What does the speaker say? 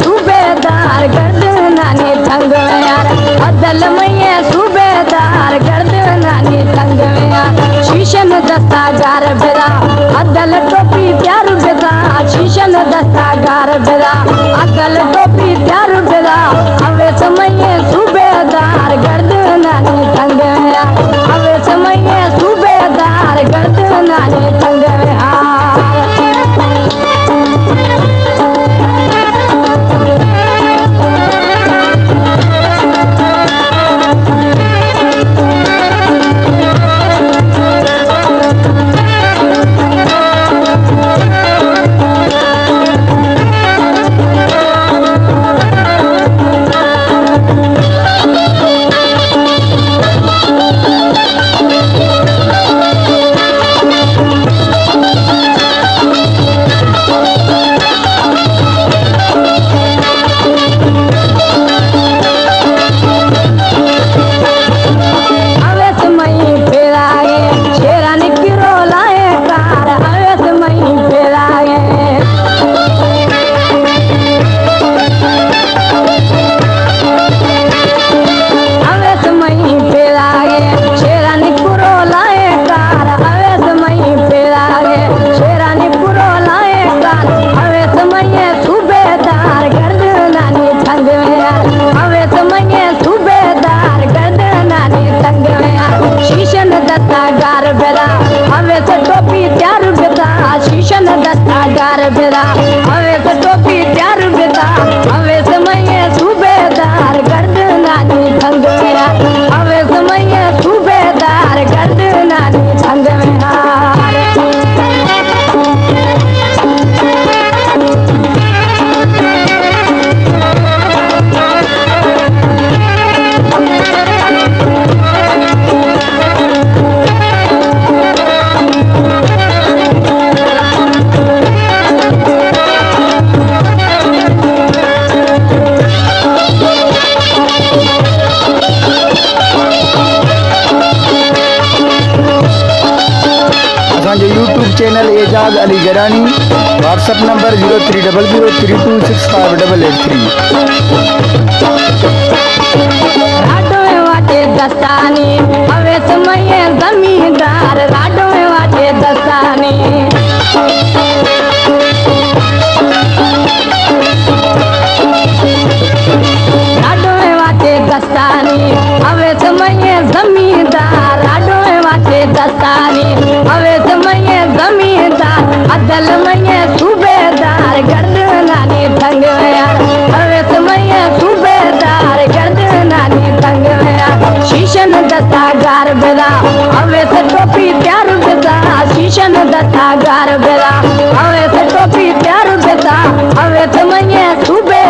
सूबेदार गर्द नानी तंग में यार अदल में सूबेदार गर्द नानी तंग में यार शीशन दस्ता गार बेदा अदल टोपी प्यार बेदा शीशन दस्ता गार बेदा अदल टोपी प्यार बेदा अवे समय सूबेदार गर्द नानी तंग में यार अवे समय सूबेदार गर्द नानी तंग में यार बेदा हवे तो टोपी प्यार बेदा हवे समय सूबेदार गर्द नानी तंग में यार हवे समय सूबेदार गर्द नानी तंग में यार YouTube channel Ejaz Ali Garani WhatsApp number 030032658883 राडो वाटे दस्तानी हवे समय जमींदार राडो वाटे दस्तानी राडो वाटे दस्तानी हवे समय जमींदार राडो वाटे दस्तानी हवे समय जमींदार अदल में सूबेदार गर्द नानी तंग में यार हवे समय सूबेदार गर्द नानी तंग में यार शीशन दस्ता गार बेदा हवे से टोपी प्यार बेदा शीशन दस्ता गार बेदा हवे से टोपी प्यार बेदा हवे समय सूबे